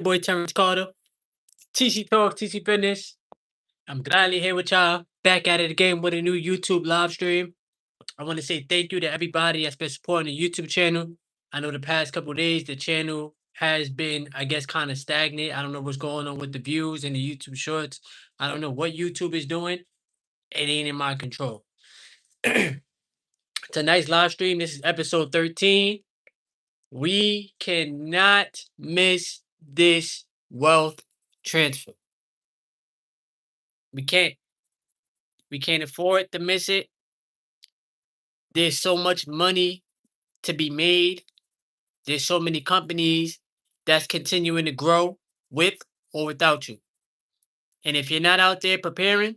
boy Terrence Carter, TC Talk, TC Fitness. I'm gladly here with y'all, back at it again with a new YouTube live stream. I want to say thank you to everybody that's been supporting the YouTube channel. I know the past couple days the channel has been, I guess, kind of stagnant. I don't know what's going on with the views and the YouTube shorts. I don't know what YouTube is doing. It ain't in my control. Tonight's live stream, this is episode 13. We cannot miss this wealth transfer. We can't. We can't afford to miss it. There's so much money to be made. There's so many companies that's continuing to grow with or without you. And if you're not out there preparing,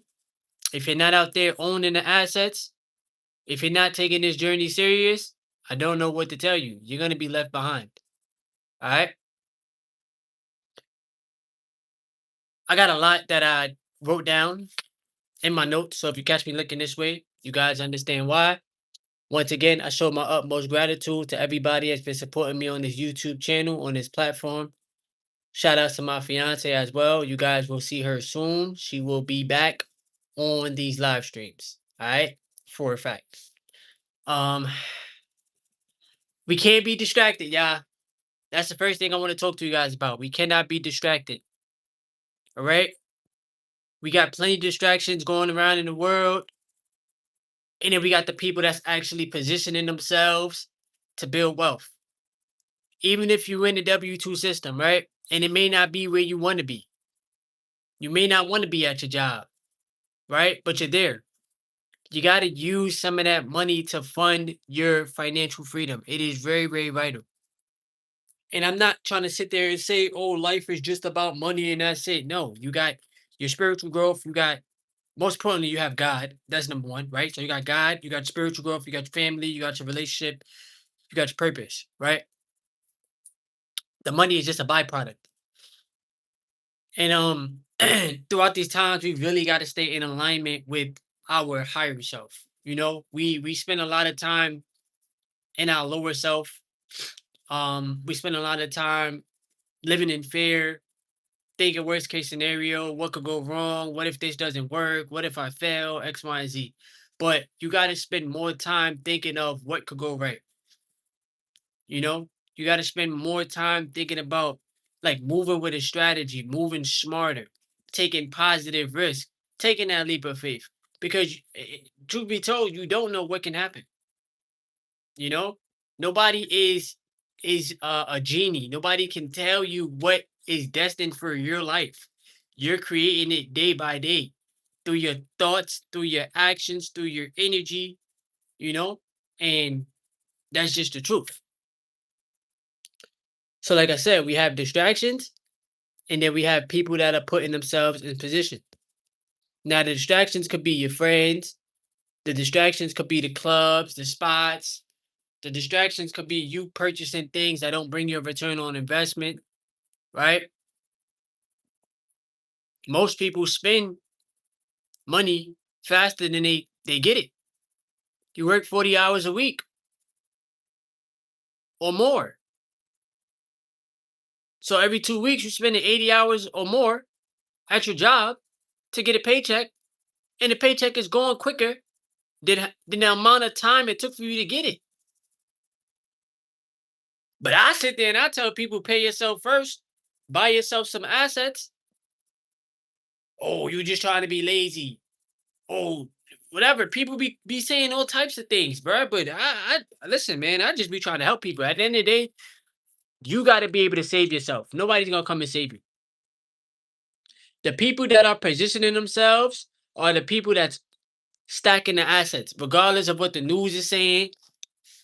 if you're not out there owning the assets, if you're not taking this journey serious, I don't know what to tell you. You're going to be left behind. All right. I got a lot that I wrote down in my notes. So if you catch me looking this way, you guys understand why. Once again, I show my utmost gratitude to everybody that's been supporting me on this YouTube channel, on this platform. Shout out to my fiance as well. You guys will see her soon. She will be back on these live streams. All right, for a fact. Um, we can't be distracted, y'all. That's the first thing I want to talk to you guys about. We cannot be distracted. All right. We got plenty of distractions going around in the world. And then we got the people that's actually positioning themselves to build wealth. Even if you're in the W-2 system, right? And it may not be where you want to be. You may not want to be at your job, right? But you're there. You got to use some of that money to fund your financial freedom. It is very, very vital. And I'm not trying to sit there and say, oh, life is just about money and that's it. No, you got your spiritual growth. You got, most importantly, you have God. That's number one, right? So you got God, you got spiritual growth, you got your family, you got your relationship, you got your purpose, right? The money is just a byproduct. And throughout these times, we really got to stay in alignment with our higher self. You know, we spend a lot of time in our lower self. We spend a lot of time living in fear, thinking worst case scenario, what could go wrong? What if this doesn't work? What if I fail? X, Y, and Z. But you got to spend more time thinking of what could go right. You know, you got to spend more time thinking about like moving with a strategy, moving smarter, taking positive risk, taking that leap of faith. Because truth be told, you don't know what can happen. You know, nobody is a genie. Nobody can tell you what is destined for your life. You're creating it day by day through your thoughts, through your actions, through your energy. You know, and that's just the truth. So, like I said, we have distractions, and then we have people that are putting themselves in position. Now, the distractions could be your friends. The distractions could be the clubs, the spots. The distractions could be you purchasing things that don't bring you a return on investment, right? Most people spend money faster than they get it. You work 40 hours a week or more. So every 2 weeks, you're spending 80 hours or more at your job to get a paycheck, and the paycheck is going quicker than the amount of time it took for you to get it. But I sit there and I tell people, pay yourself first, buy yourself some assets. Oh, you just trying to be lazy. Oh, whatever. People be saying all types of things, bro. But I listen, man. I just be trying to help people. At the end of the day, you got to be able to save yourself. Nobody's gonna come and save you. The people that are positioning themselves are the people that's stacking the assets, regardless of what the news is saying,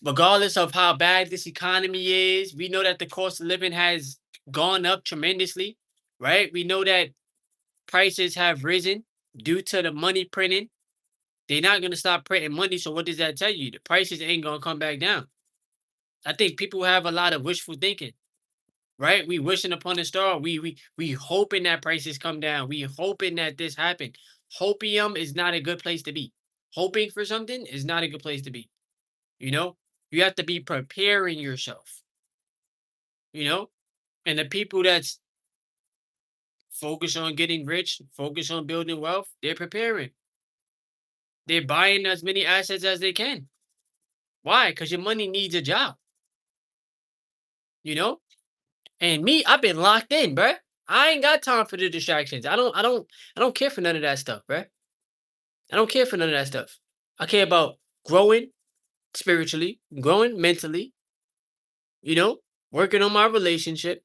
regardless of how bad this economy is. We know that the cost of living has gone up tremendously, right? We know that prices have risen due to the money printing. They're not going to stop printing money. So what does that tell you? The prices ain't going to come back down. I think people have a lot of wishful thinking, right? We wishing upon a star. We hoping that prices come down. We hoping that this happen. Hopium is not a good place to be. Hoping for something is not a good place to be. You know, you have to be preparing yourself. You know, and the people that's focus on getting rich, focus on building wealth, they're preparing. They're buying as many assets as they can. Why? Because your money needs a job, you know? And me, I've been locked in, bruh. I ain't got time for the distractions. I don't care for none of that stuff, bruh. I don't care for none of that stuff. I care about growing spiritually, growing mentally, you know, working on my relationship,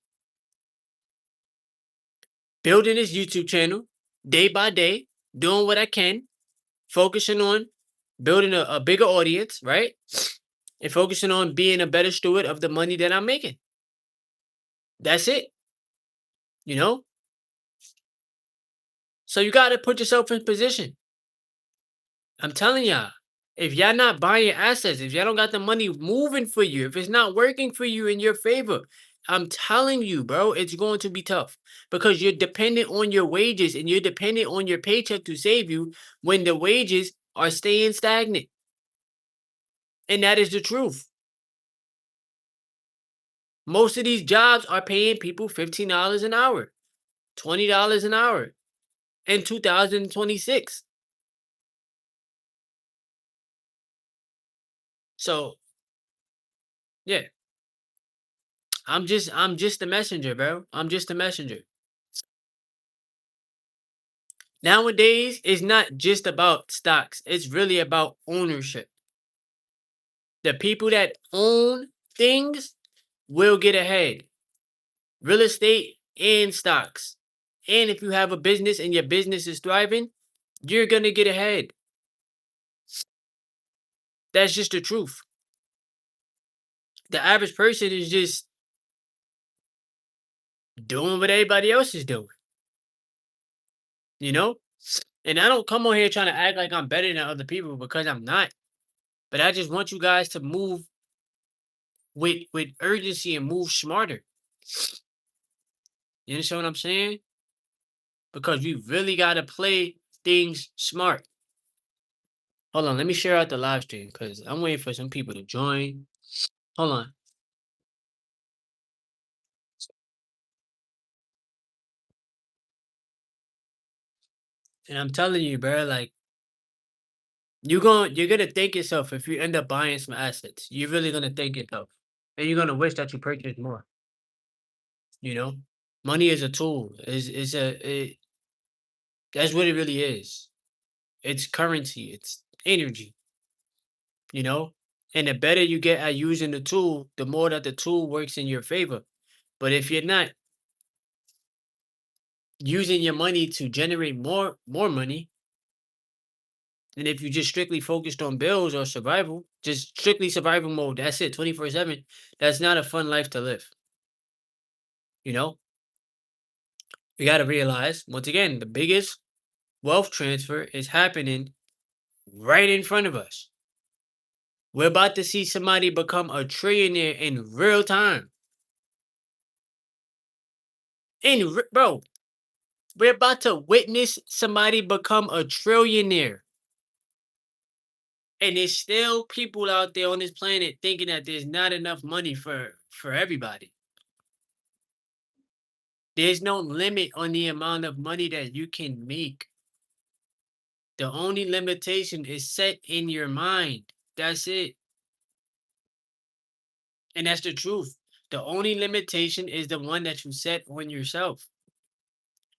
building this YouTube channel day by day, doing what I can, focusing on building a bigger audience, right? And focusing on being a better steward of the money that I'm making. That's it, you know? So you got to put yourself in position. I'm telling y'all, if y'all not buying assets, if y'all don't got the money moving for you, if it's not working for you in your favor, I'm telling you, bro, it's going to be tough because you're dependent on your wages and you're dependent on your paycheck to save you when the wages are staying stagnant. And that is the truth. Most of these jobs are paying people $15 an hour, $20 an hour in 2026. So, yeah, I'm just the messenger, bro. I'm just a messenger. Nowadays, it's not just about stocks. It's really about ownership. The people that own things will get ahead. Real estate and stocks. And if you have a business and your business is thriving, you're going to get ahead. That's just the truth. The average person is just doing what everybody else is doing, you know? And I don't come on here trying to act like I'm better than other people because I'm not. But I just want you guys to move with urgency and move smarter. You understand what I'm saying? Because we really got to play things smart. Hold on, let me share out the live stream because I'm waiting for some people to join. Hold on. And I'm telling you, bro, like you're gonna thank yourself if you end up buying some assets. You're really gonna thank yourself. And you're gonna wish that you purchased more, you know? Money is a tool. That's what it really is. It's currency, it's energy, you know? And the better you get at using the tool, the more that the tool works in your favor. But if you're not using your money to generate more money, and if you just strictly focused on bills or survival, just strictly survival mode, that's it, 24/7, that's not a fun life to live. You know? You gotta realize, once again, the biggest wealth transfer is happening right in front of us. We're about to see somebody become a trillionaire in real time. Bro, we're about to witness somebody become a trillionaire. And there's still people out there on this planet thinking that there's not enough money for everybody. There's no limit on the amount of money that you can make. The only limitation is set in your mind. That's it. And that's the truth. The only limitation is the one that you set on yourself.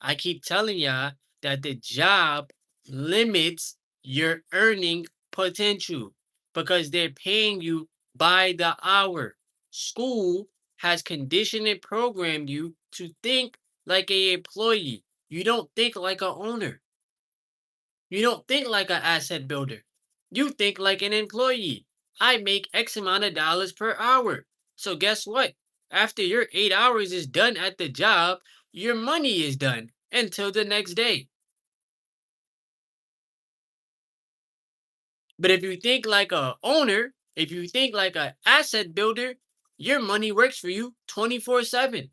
I keep telling y'all that the job limits your earning potential because they're paying you by the hour. School has conditioned and programmed you to think like a employee. You don't think like a owner. You don't think like an asset builder. You think like an employee. I make X amount of dollars per hour. So guess what? After your 8 hours is done at the job, your money is done until the next day. But if you think like a owner, if you think like an asset builder, your money works for you 24/7.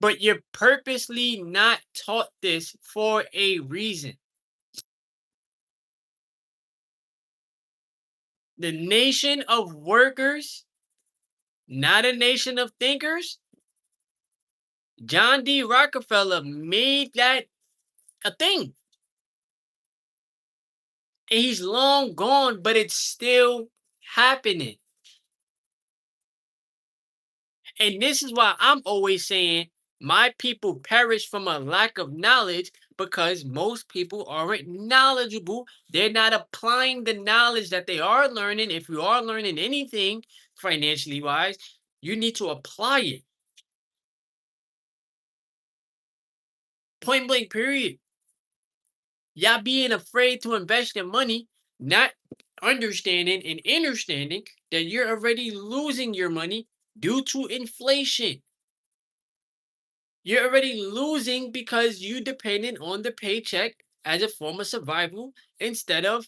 But you're purposely not taught this for a reason. The nation of workers, not a nation of thinkers, John D. Rockefeller made that a thing. And he's long gone, but it's still happening. And this is why I'm always saying my people perish from a lack of knowledge because most people aren't knowledgeable. They're not applying the knowledge that they are learning. If you are learning anything financially wise, you need to apply it. Point blank, period. Y'all being afraid to invest your money, not understanding and understanding that you're already losing your money due to inflation. You're already losing because you dependent on the paycheck as a form of survival instead of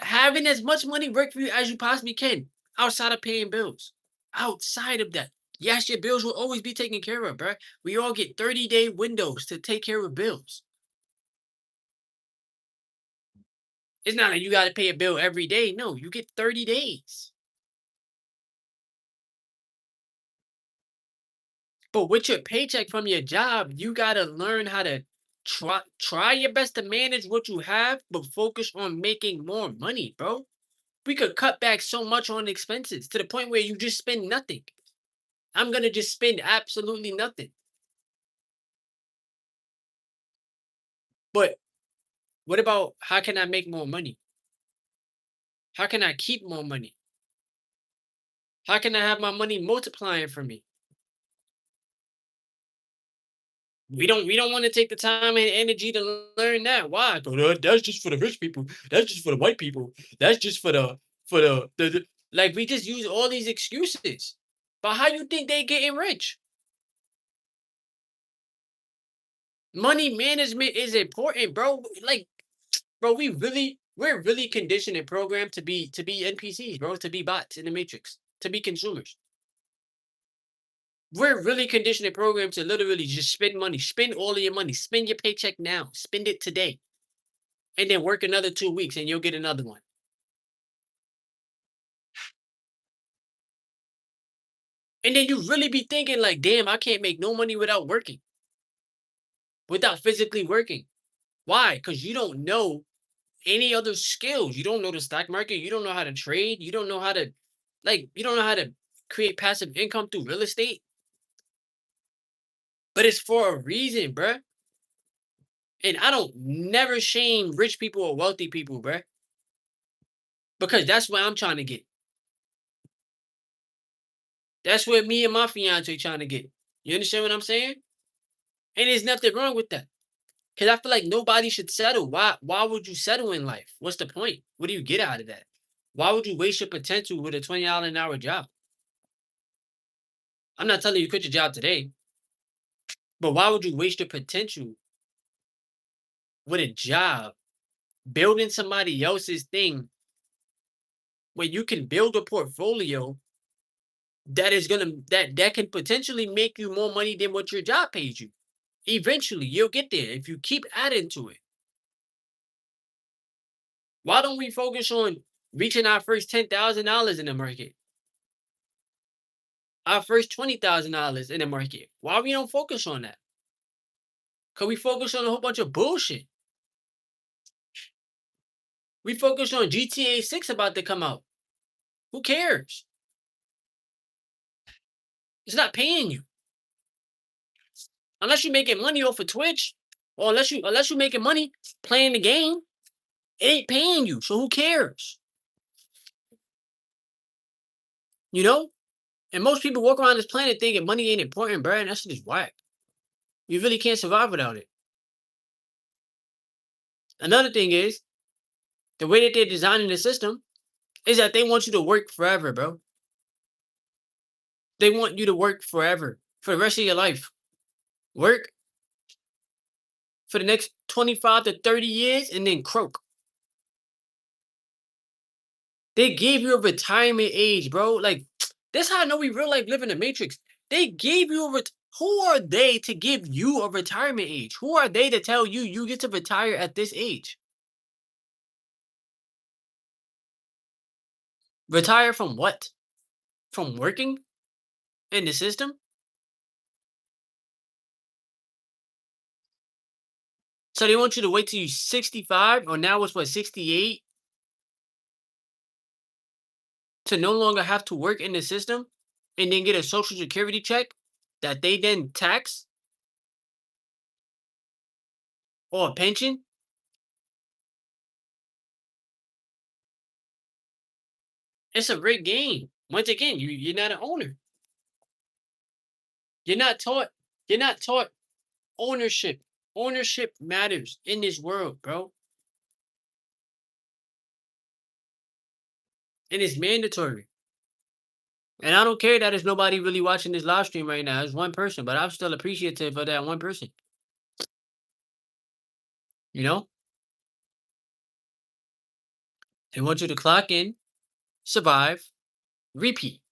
having as much money work for you as you possibly can outside of paying bills. Outside of that, yes, your bills will always be taken care of, bruh. We all get 30-day windows to take care of bills. It's not like you got to pay a bill every day. No, you get 30 days. But with your paycheck from your job, you got to learn how to try your best to manage what you have, but focus on making more money, bro. We could cut back so much on expenses to the point where you just spend nothing. I'm going to just spend absolutely nothing. But what about how can I make more money? How can I keep more money? How can I have my money multiplying for me? We don't want to take the time and energy to learn that. Why? That's just for the rich people. That's just for the white people. That's just for the like we just use all these excuses. But how you think they getting rich? Money management is important, bro. Like, bro, we're really conditioned and programmed to be NPCs, bro, to be bots in the matrix, to be consumers. We're really conditioned and programmed to literally just spend money, spend all of your money, spend your paycheck now, spend it today, and then work another 2 weeks and you'll get another one. And then you really be thinking like, damn, I can't make no money without working, without physically working. Why? Because you don't know any other skills. You don't know the stock market. You don't know how to trade. You don't know how to, like, you don't know how to create passive income through real estate. But it's for a reason, bruh. And I don't never shame rich people or wealthy people, bruh, because that's where I'm trying to get. That's where me and my fiance trying to get. You understand what I'm saying? And there's nothing wrong with that. Cause I feel like nobody should settle. Why would you settle in life? What's the point? What do you get out of that? Why would you waste your potential with a $20 an hour job? I'm not telling you quit your job today, but why would you waste your potential with a job building somebody else's thing when you can build a portfolio that is gonna that can potentially make you more money than what your job pays you? Eventually, you'll get there if you keep adding to it. Why don't we focus on reaching our first $10,000 in the market? Our first $20,000 in the market. Why we don't focus on that? Cause we focus on a whole bunch of bullshit. We focus on GTA 6 about to come out. Who cares? It's not paying you. Unless you're making money off of Twitch, or unless you're making money playing the game, it ain't paying you. So who cares? You know? And most people walk around this planet thinking money ain't important, bro. And that's just whack. You really can't survive without it. Another thing is the way that they're designing the system is that they want you to work forever, bro. They want you to work forever for the rest of your life. Work for the next 25 to 30 years and then croak. They gave you a retirement age, bro. Like, that's how I know we real life live in the matrix. They gave you who are they to give you a retirement age? Who are they to tell you you get to retire at this age? Retire from what? From working in the system? So they want you to wait till you 65 or now it's what 68 to no longer have to work in the system and then get a social security check that they then tax or a pension. It's a rigged game. Once again, you're not an owner. You're not taught. You're not taught ownership. Ownership matters in this world, bro. And it's mandatory. And I don't care that there's nobody really watching this live stream right now. It's one person, but I'm still appreciative of that one person. You know, they want you to clock in, survive, repeat.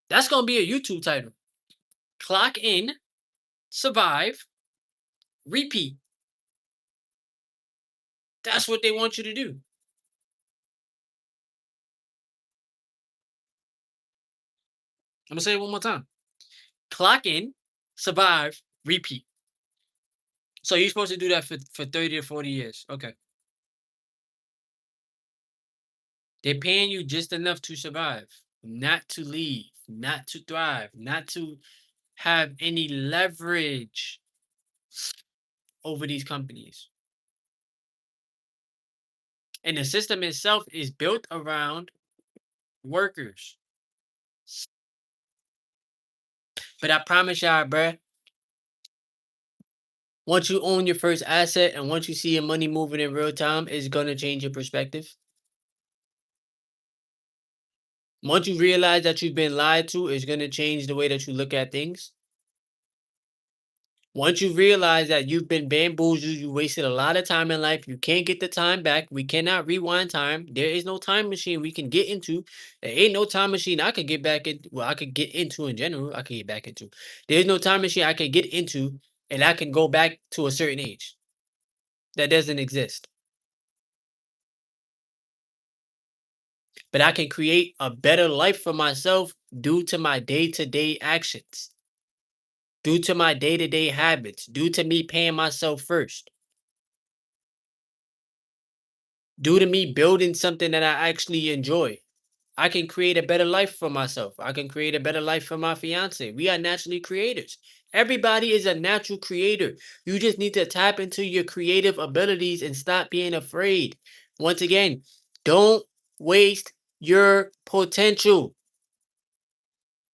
That's gonna be a YouTube title. Clock in, survive, repeat. That's what they want you to do. I'm gonna say it one more time. Clock in, survive, repeat. So you're supposed to do that for 30 or 40 years. Okay. They're paying you just enough to survive, not to leave, not to thrive, not to have any leverage over these companies. And the system itself is built around workers. But I promise y'all, bruh, once you own your first asset and once you see your money moving in real time, it's gonna change your perspective. Once you realize that you've been lied to, it's gonna change the way that you look at things. Once you realize that you've been bamboozled, you wasted a lot of time in life. You can't get the time back. We cannot rewind time. There is no time machine we can get into. There ain't no time machine I could get back in. Well, I could get into in general. I could get back into. There's no time machine I could get into, and I can go back to a certain age. That doesn't exist. But I can create a better life for myself due to my day to day actions, due to my day to day habits, due to me paying myself first. Due to me building something that I actually enjoy. I can create a better life for myself. I can create a better life for my fiance. We are naturally creators. Everybody is a natural creator. You just need to tap into your creative abilities and stop being afraid. Once again, don't waste your potential.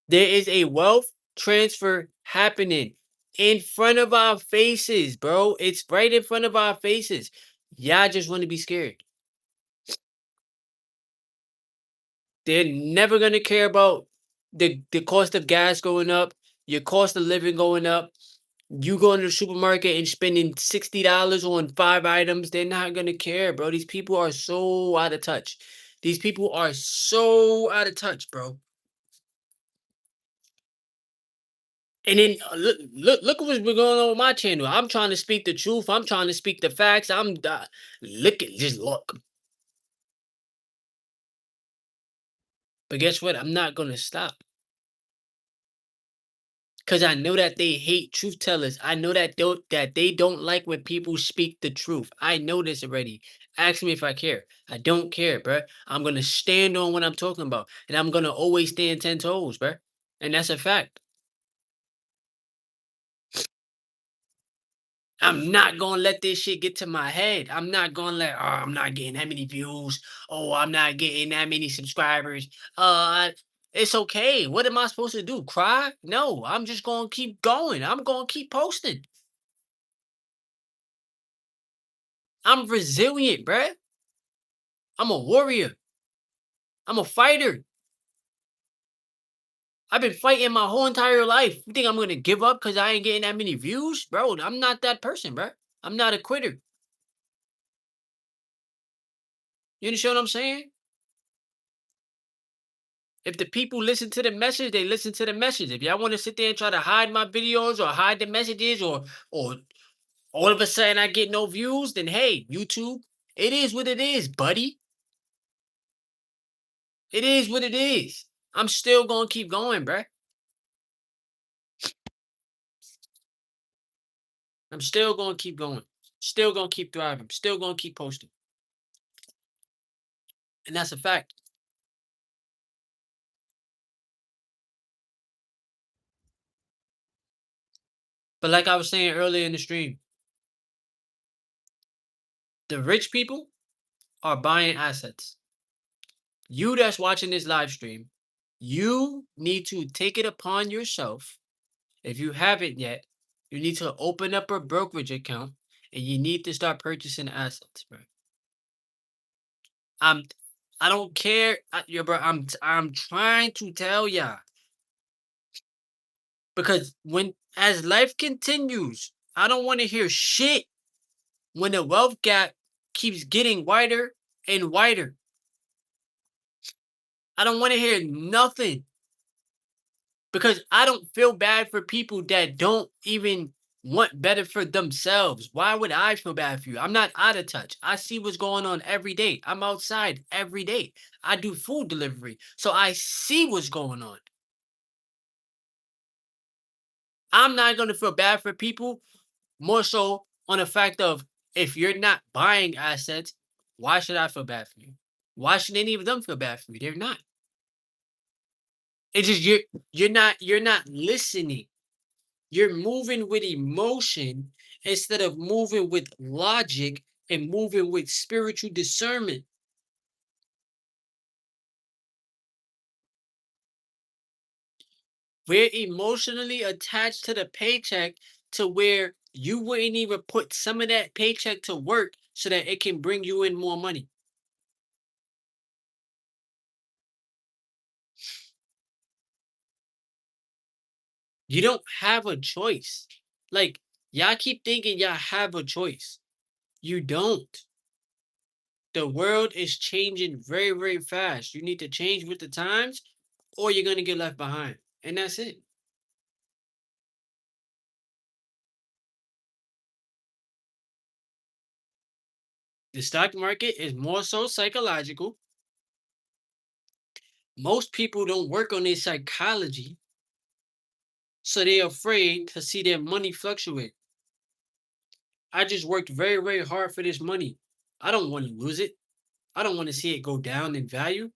There is a wealth transfer happening in front of our faces, bro. It's right in front of our faces. Y'all just want to be scared. They're never gonna care about the cost of gas going up, your cost of living going up. You going to the supermarket and spending $60 on 5 items. They're not gonna care, bro. These people are so out of touch. These people are so out of touch, bro. And then look what's been going on with my channel. I'm trying to speak the truth. I'm trying to speak the facts. Look at just look. But guess what? I'm not gonna stop. Cause I know that they hate truth tellers. I know that they don't like when people speak the truth. I know this already. Ask me if I care. I don't care, bruh. I'm gonna stand on what I'm talking about, and I'm gonna always stand 10 toes, bruh. And that's a fact. I'm not gonna let this shit get to my head. I'm not gonna let. Oh, I'm not getting that many views. Oh, I'm not getting that many subscribers. It's okay. What am I supposed to do? Cry? No, I'm just gonna keep going. I'm gonna keep posting. I'm resilient, bruh. I'm a warrior. I'm a fighter. I've been fighting my whole entire life. You think I'm gonna give up because I ain't getting that many views, bro? I'm not that person, bro. I'm not a quitter. You understand what I'm saying? If the people listen to the message, they listen to the message. If y'all want to sit there and try to hide my videos or hide the messages, or all of a sudden I get no views, then hey, YouTube, it is what it is, buddy. It is what it is. I'm still gonna keep going, bruh. I'm still gonna keep going. Still gonna keep thriving. Still gonna keep posting. And that's a fact. But like I was saying earlier in the stream, the rich people are buying assets. You that's watching this live stream, you need to take it upon yourself. If you haven't yet, you need to open up a brokerage account and you need to start purchasing assets, bro. I'm I don't care, yo, bro. I'm trying to tell ya because when as life continues, I don't want to hear shit when the wealth gap keeps getting wider and wider. I don't want to hear nothing because I don't feel bad for people that don't even want better for themselves. Why would I feel bad for you? I'm not out of touch. I see what's going on every day. I'm outside every day. I do food delivery. So I see what's going on. I'm not going to feel bad for people more so on the fact of if you're not buying assets, why should I feel bad for you? Why should any of them feel bad for you? They're not. It's just you're not listening. You're moving with emotion instead of moving with logic and moving with spiritual discernment. We're emotionally attached to the paycheck to where you wouldn't even put some of that paycheck to work so that it can bring you in more money. You don't have a choice. Like, y'all keep thinking y'all have a choice. You don't. The world is changing very, very fast. You need to change with the times or you're going to get left behind. And that's it. The stock market is more so psychological. Most people don't work on their psychology, so they're afraid to see their money fluctuate. I just worked very, very hard for this money. I don't want to lose it. I don't want to see it go down in value.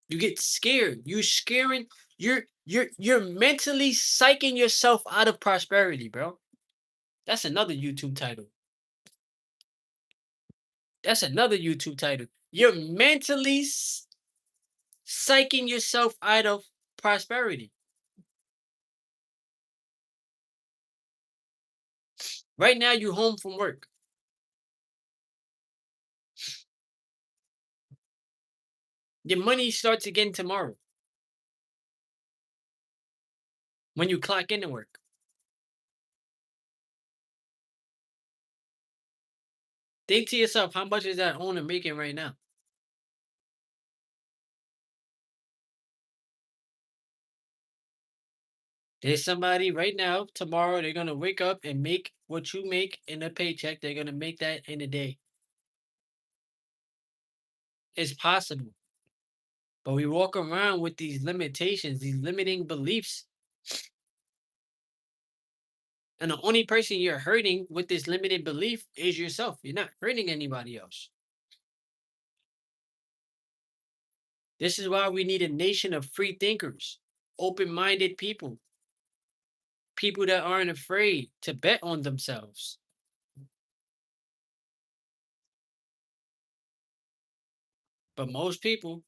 You get scared. You're mentally psyching yourself out of prosperity, bro. That's another YouTube title. That's another YouTube title. You're mentally psyching yourself out of prosperity. Right now, you home from work. Your money starts again tomorrow when you clock into work. Think to yourself, how much is that owner making right now? There's somebody right now, tomorrow, they're going to wake up and make what you make in a paycheck. They're going to make that in a day. It's possible. But we walk around with these limitations, these limiting beliefs. And the only person you're hurting with this limited belief is yourself. You're not hurting anybody else. This is why we need a nation of free thinkers, open minded people, people that aren't afraid to bet on themselves. But most people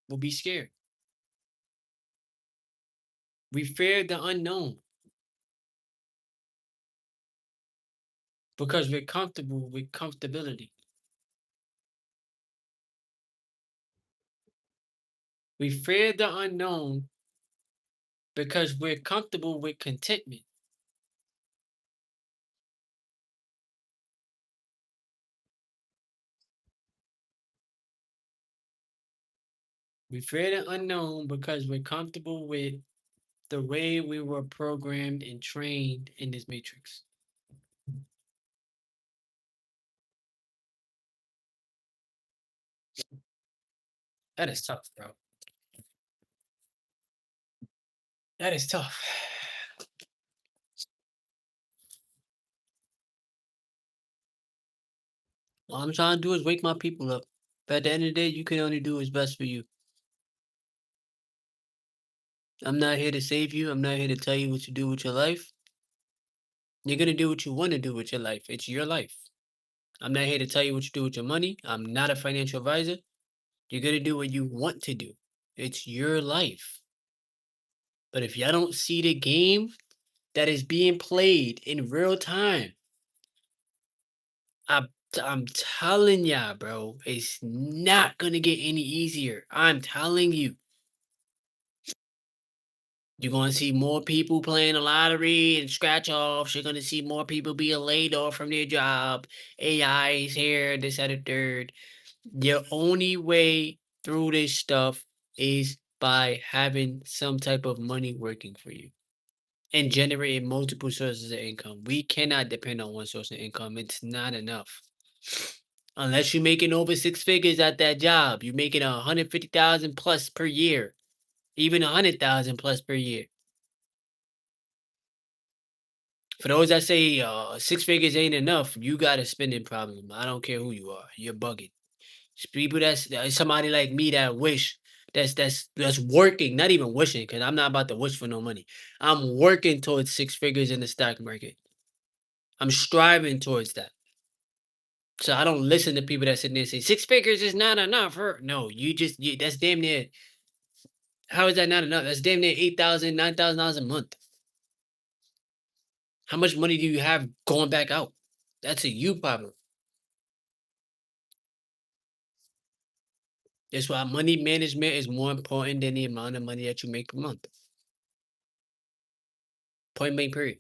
will be scared. We fear the unknown because we're comfortable with comfortability. We fear the unknown because we're comfortable with contentment. We fear the unknown because we're comfortable with the way we were programmed and trained in this matrix. That is tough, bro. That is tough. All I'm trying to do is wake my people up. But at the end of the day, you can only do what's best for you. I'm not here to save you. I'm not here to tell you what to do with your life. You're gonna do what you want to do with your life. It's your life. I'm not here to tell you what you do with your money. I'm not a financial advisor. You're gonna do what you want to do. It's your life. But if y'all don't see the game that is being played in real time, I'm I'm telling y'all, bro, it's not gonna get any easier. I'm telling you. You're gonna see more people playing the lottery and scratch offs. You're gonna see more people being laid off from their job. AI is here, this, that, and third. Your only way through this stuff is by having some type of money working for you and generating multiple sources of income. We cannot depend on one source of income. It's not enough. Unless you're making over six figures at that job, you're making 150,000 plus per year, even 100,000 plus per year. For those that say six figures ain't enough, you got a spending problem. I don't care who you are. You're bugging. It's people somebody like me that wish that's working, not even wishing, because I'm not about to wish for no money. I'm working towards six figures in the stock market. I'm striving towards that. So I don't listen to people that sit there and say six figures is not enough. No, that's damn near. How is that not enough? That's damn near 8,000, $9,000 a month. How much money do you have going back out? That's a you problem. That's why money management is more important than the amount of money that you make per month. Point blank period.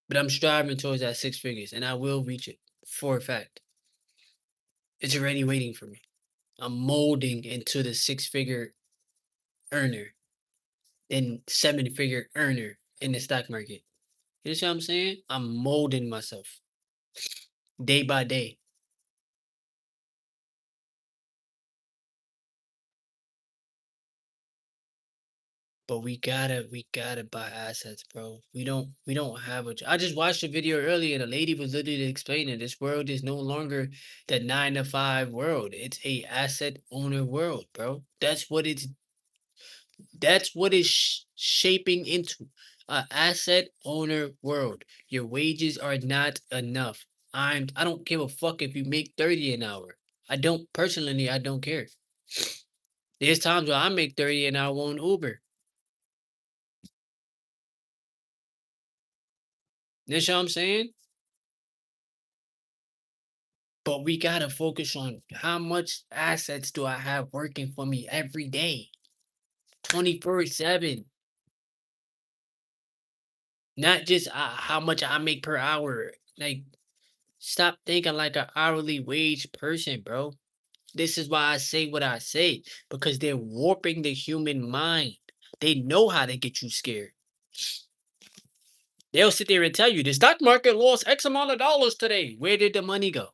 But I'm striving towards that six figures and I will reach it for a fact. It's already waiting for me. I'm molding into the six figure earner and seven figure earner in the stock market. You see what I'm saying? I'm molding myself day by day. But we gotta buy assets, bro. We don't have I just watched a video earlier. The lady was literally explaining this world is no longer the 9 to 5 world. It's a asset owner world, bro. That's what it's shaping into a asset owner world. Your wages are not enough. I don't give a fuck if you make 30 an hour. I don't care. There's times where I make 30 an hour on Uber. You know what I'm saying? But we gotta focus on how much assets do I have working for me every day, 24/7. Not just how much I make per hour. Like, stop thinking like an hourly wage person, bro. This is why I say what I say, because they're warping the human mind. They know how to get you scared. They'll sit there and tell you the stock market lost X amount of dollars today. Where did the money go?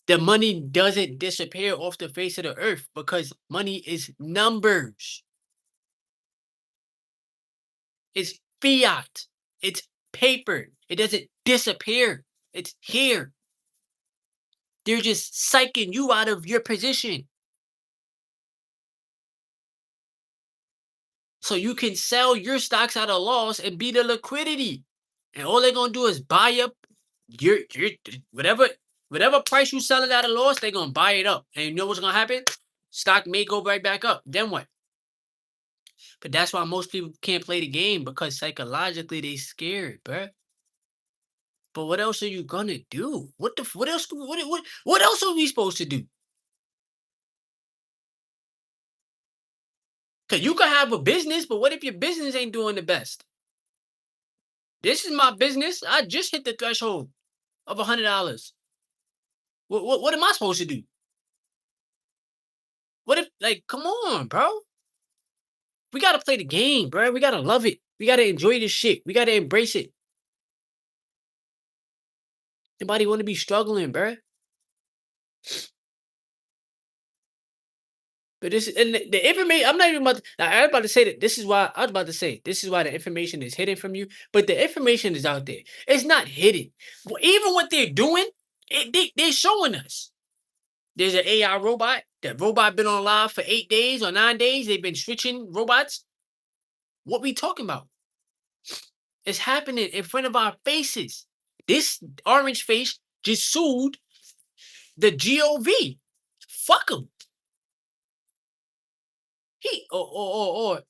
The money doesn't disappear off the face of the earth because money is numbers. It's fiat. It's paper. It doesn't disappear. It's here. They're just psyching you out of your position so you can sell your stocks at a loss and be the liquidity. And all they're gonna do is buy up your whatever price you sell it at a loss, they're gonna buy it up. And you know what's gonna happen? Stock may go right back up. Then what? But that's why most people can't play the game because psychologically they scared, bruh. But what else are you gonna do? What else? What else are we supposed to do? Cause you can have a business, but what if your business ain't doing the best? This is my business. I just hit the threshold of $100. What am I supposed to do? What if, like, come on, bro? We gotta play the game, bro. We gotta love it. We gotta enjoy this shit. We gotta embrace it. Nobody want to be struggling, bro. But this and the information, I'm not even about to, now, I was about to say that this is why I was about to say this is why the information is hidden from you, but the information is out there. It's not hidden. Even what they're doing, they're showing us. There's an AI robot. That robot been on live for 8 days or 9 days. They've been switching robots. What we talking about? It's happening in front of our faces. This orange face just sued the GOV. Fuck him. He or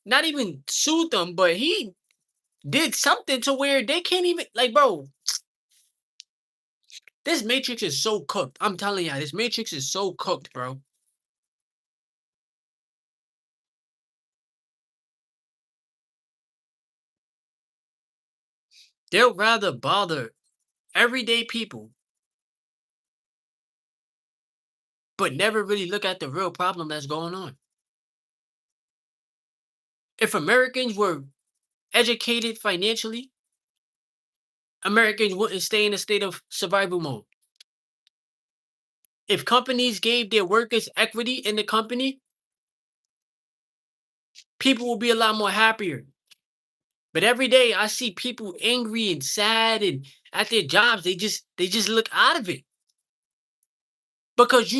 not even sued them, but he did something to where they can't even, like, bro. This Matrix is so cooked. I'm telling you, this Matrix is so cooked, bro. They'll rather bother everyday people, but never really look at the real problem that's going on. If Americans were educated financially, Americans wouldn't stay in a state of survival mode. If companies gave their workers equity in the company, people will be a lot more happier. But every day I see people angry and sad and at their jobs, they just look out of it. Because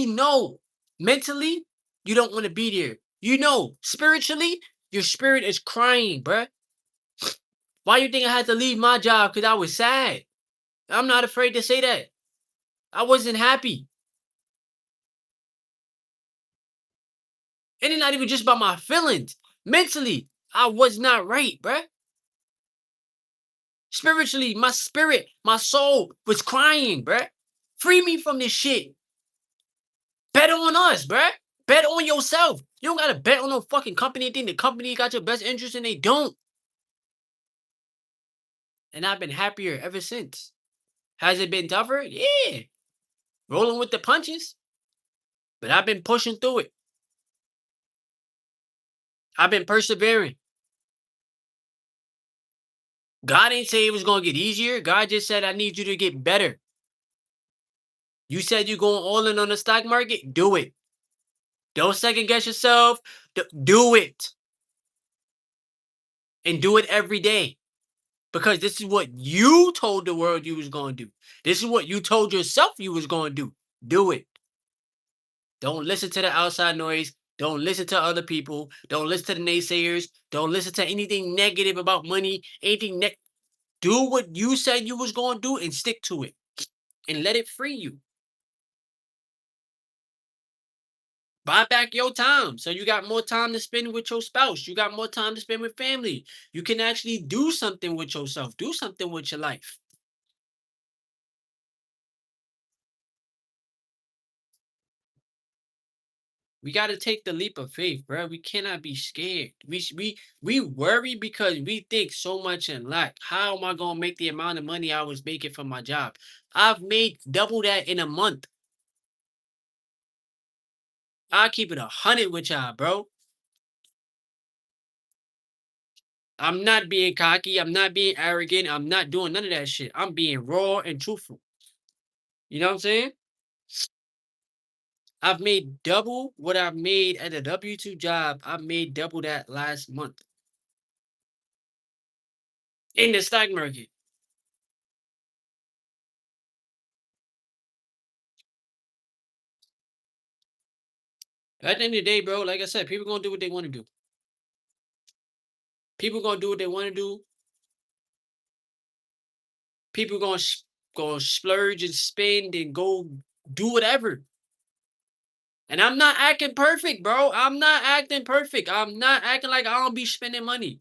mentally, you don't want to be there. Spiritually, your spirit is crying, bruh. Why you think I had to leave my job? Because I was sad. I'm not afraid to say that. I wasn't happy. And it's not even just about my feelings. Mentally, I was not right, bruh. Spiritually, my spirit, my soul was crying, bruh. Free me from this shit. Bet on us, bruh. Bet on yourself. You don't gotta bet on no fucking company. Think the company got your best interest and they don't. And I've been happier ever since. Has it been tougher? Yeah. Rolling with the punches. But I've been pushing through it. I've been persevering. God didn't say it was gonna get easier. God just said I need you to get better. You said you're going all in on the stock market? Do it. Don't second guess yourself. Do it. And do it every day. Because this is what you told the world you was going to do. This is what you told yourself you was going to do. Do it. Don't listen to the outside noise. Don't listen to other people. Don't listen to the naysayers. Don't listen to anything negative about money. Do what you said you was going to do and stick to it. And let it free you. Buy back your time. So you got more time to spend with your spouse. You got more time to spend with family. You can actually do something with yourself. Do something with your life. We got to take the leap of faith, bro. We cannot be scared. We worry because we think so much in lack. How am I gonna make the amount of money I was making from my job? I've made double that in a month. I'll keep it 100 with y'all, bro. I'm not being cocky. I'm not being arrogant. I'm not doing none of that shit. I'm being raw and truthful. You know what I'm saying? I've made double what I've made at a W-2 job. I made double that last month in the stock market. At the end of the day, bro, like I said, people gonna do what they want to do. People gonna do what they want to do. People gonna splurge and spend and go do whatever. And I'm not acting perfect, bro. I'm not acting perfect. I'm not acting like I don't be spending money.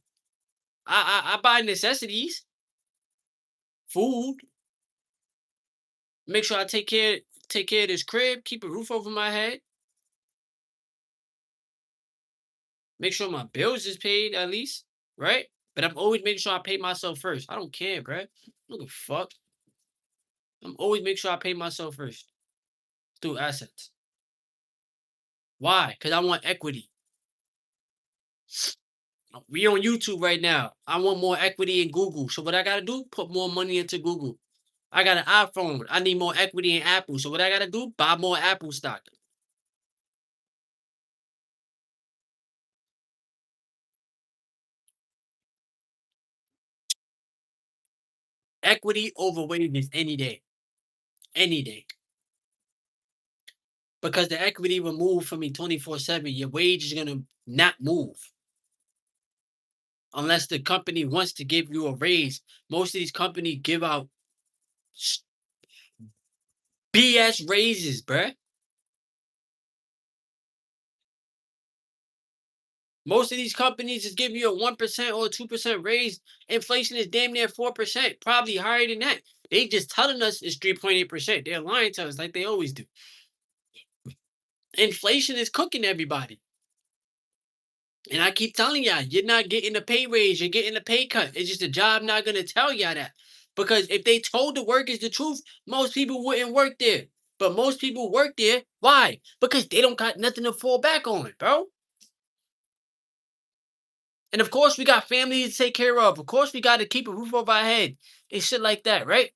I buy necessities, food. Make sure I take care of this crib. Keep a roof over my head. Make sure my bills is paid at least, right? But I'm always making sure I pay myself first. I don't care, bro. I don't give a fuck. I'm always make sure I pay myself first through assets. Why? Because I want equity. We on YouTube right now. I want more equity in Google. So what I gotta do? Put more money into Google. I got an iPhone. I need more equity in Apple. So what I gotta do? Buy more Apple stock. Equity over wages any day. Any day. Because the equity will move from me 24/7. Your wage is gonna not move unless the company wants to give you a raise. Most of these companies give out s- BS raises, bruh. Most of these companies is giving you a 1% or 2% raise. Inflation is damn near 4%, probably higher than that. They just telling us it's 3.8%. They're lying to us like they always do. Inflation is cooking everybody. And I keep telling y'all, you're not getting a pay raise, you're getting a pay cut. It's just the job not gonna tell y'all that. Because if they told the workers the truth, most people wouldn't work there. But most people work there. Why? Because they don't got nothing to fall back on, bro. And of course, we got families to take care of. Of course, we got to keep a roof over our head and shit like that, right?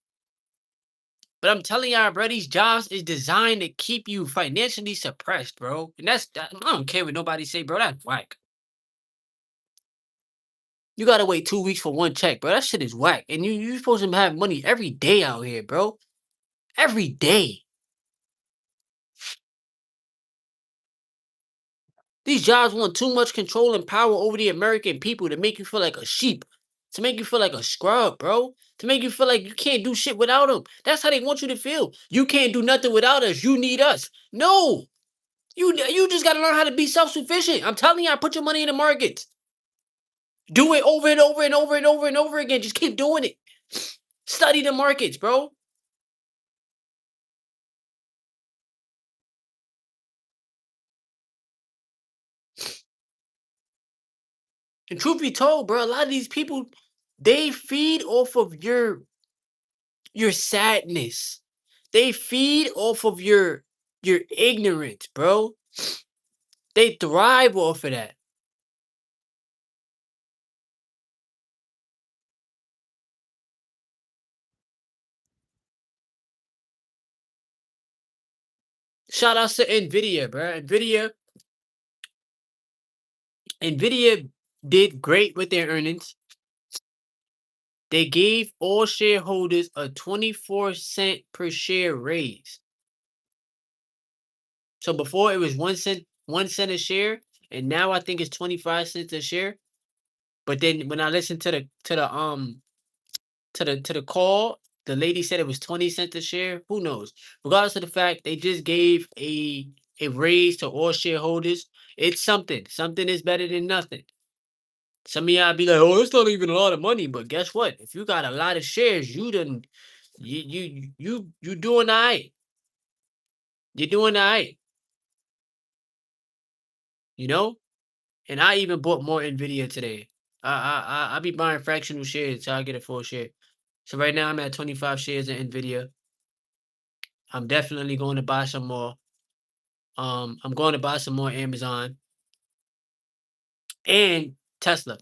But I'm telling y'all, bro, these jobs is designed to keep you financially suppressed, bro. And I don't care what nobody say, bro. That's whack. You gotta wait 2 weeks for one check, bro. That shit is whack. And you supposed to have money every day out here, bro. Every day. These jobs want too much control and power over the American people to make you feel like a sheep, to make you feel like a scrub, bro, to make you feel like you can't do shit without them. That's how they want you to feel. You can't do nothing without us. You need us. No, you just gotta learn how to be self sufficient. I'm telling you, I put your money in the markets. Do it over and over and over and over and over again. Just keep doing it. Study the markets, bro. And truth be told, bro, a lot of these people they feed off of your sadness. They feed off of your ignorance, bro. They thrive off of that. Shout outs to Nvidia, bro. Nvidia did great with their earnings. They gave all shareholders a 24-cent per share raise. So before it was 1 cent a share, and now I think it's 25 cents a share. But then when I listened to the call, the lady said it was 20 cents a share. Who knows? Regardless of the fact, they just gave a raise to all shareholders. It's something. Something is better than nothing. Some of y'all be like, "Oh, it's not even a lot of money." But guess what? If you got a lot of shares, you doing all right. You're doing all right. You know. And I even bought more Nvidia today. I be buying fractional shares until I get a full share. So right now I'm at 25 shares in Nvidia. I'm definitely going to buy some more. I'm going to buy some more Amazon and Tesla.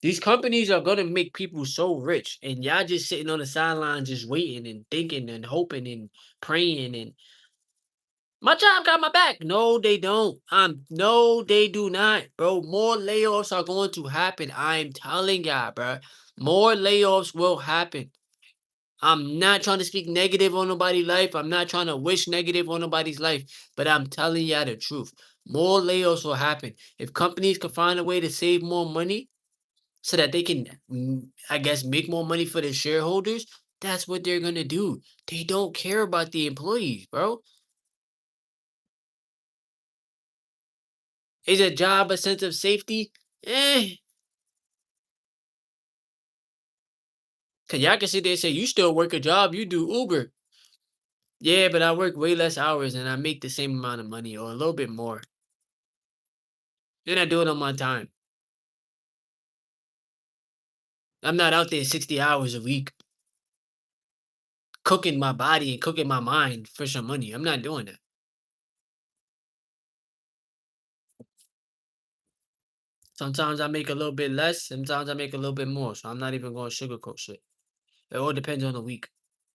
These companies are gonna make people so rich, and y'all just sitting on the sidelines, just waiting and thinking and hoping and praying. And my job got my back. No, they don't. No, they do not, bro. More layoffs are going to happen. I'm telling y'all, bro. More layoffs will happen. I'm not trying to speak negative on nobody's life. I'm not trying to wish negative on nobody's life, but I'm telling y'all the truth. More layoffs will happen. If companies can find a way to save more money so that they can, I guess, make more money for their shareholders, that's what they're going to do. They don't care about the employees, bro. Is a job a sense of safety? Eh. Cause y'all can sit there and say, you still work a job, you do Uber. Yeah, but I work way less hours and I make the same amount of money or a little bit more. And I do it on my time. I'm not out there 60 hours a week cooking my body and cooking my mind for some money. I'm not doing that. Sometimes I make a little bit less, sometimes I make a little bit more. So I'm not even going to sugarcoat shit. It all depends on the week.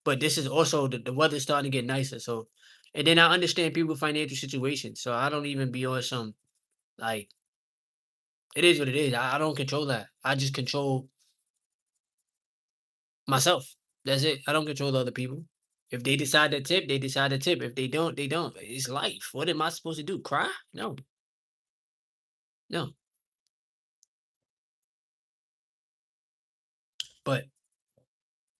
But this is also the weather's starting to get nicer. So, and then I understand people's financial situations. So I don't even be on some like It is what it is. I don't control that. I just control myself. That's it. I don't control other people. If they decide to tip, they decide to tip. If they don't, they don't. It's life. What am I supposed to do? Cry? No, no. But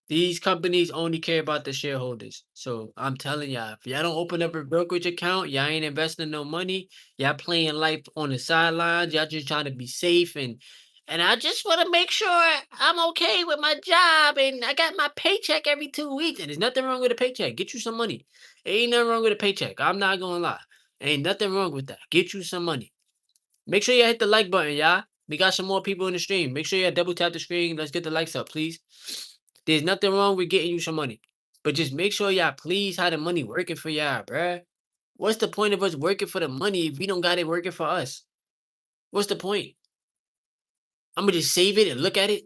these companies only care about the shareholders. So I'm telling y'all, if y'all don't open up a brokerage account, y'all ain't investing no money. Y'all playing life on the sidelines. Y'all just trying to be safe and I just want to make sure I'm okay with my job and I got my paycheck every 2 weeks. And there's nothing wrong with a paycheck. Get you some money. Ain't nothing wrong with a paycheck. I'm not gonna lie. Ain't nothing wrong with that. Get you some money. Make sure you hit the like button, y'all. We got some more people in the stream. Make sure you double tap the screen. Let's get the likes up, please. There's nothing wrong with getting you some money. But just make sure y'all please have the money working for y'all, bruh. What's the point of us working for the money if we don't got it working for us? What's the point? I'm gonna just save it and look at it.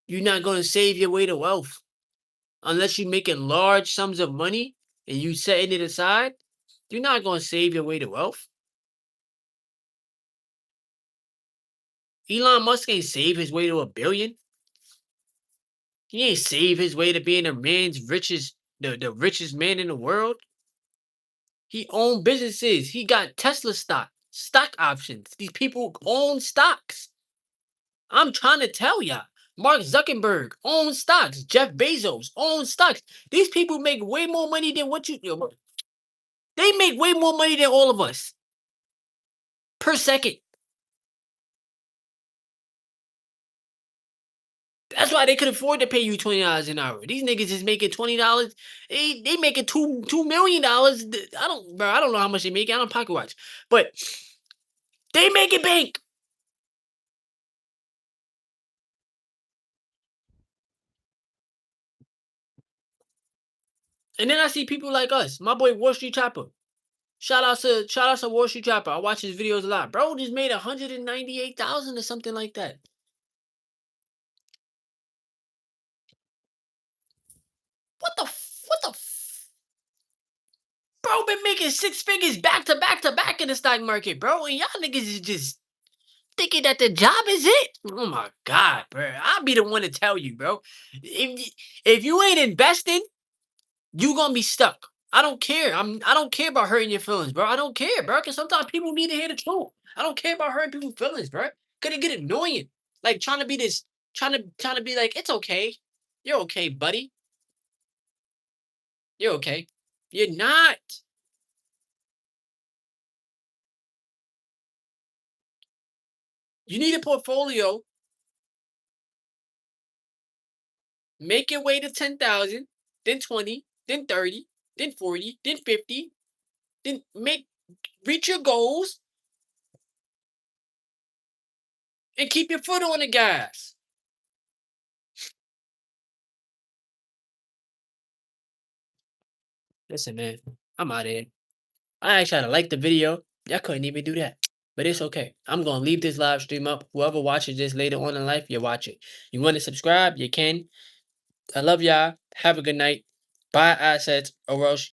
You're not gonna save your way to wealth unless you're making large sums of money and you setting it aside. You're not gonna save your way to wealth. Elon Musk ain't save his way to 1 billion. He ain't save his way to being the richest man in the world. He owned businesses. He got Tesla stock options. These people own stocks. I'm trying to tell y'all. Mark Zuckerberg owns stocks. Jeff Bezos owns stocks. These people make way more money than what they make way more money than all of us per second. That's why they could afford to pay you $20 an hour. These niggas is making $20. They making $2 million. I don't know how much they make. I don't pocket watch, but they make it bank. And then I see people like us, my boy Wall Street Chopper. Shout out to Wall Street Chopper. I watch his videos a lot. Bro just made 198,000 or something like that. What the bro been making 6 figures back to back to back in the stock market, bro. And y'all niggas is just thinking that the job is it. Oh my god, bro. I'll be the one to tell you, bro. If you ain't investing, you gonna be stuck. I don't care. I don't care about hurting your feelings, bro. I don't care, bro. Because sometimes people need to hear the truth. I don't care about hurting people's feelings, bro. Cause it get annoying. Like trying to be this, trying to be like, it's okay. You're okay, buddy. You're okay. You're not. You need a portfolio. Make your way to 10,000, then 20, then 30, then 40, then 50, then reach your goals and keep your foot on the gas. Listen, man, I'm out of here. I actually had to like the video. Y'all couldn't even do that. But it's okay. I'm gonna leave this live stream up. Whoever watches this later on in life, you watch it. You want to subscribe, you can. I love y'all. Have a good night. Buy assets or else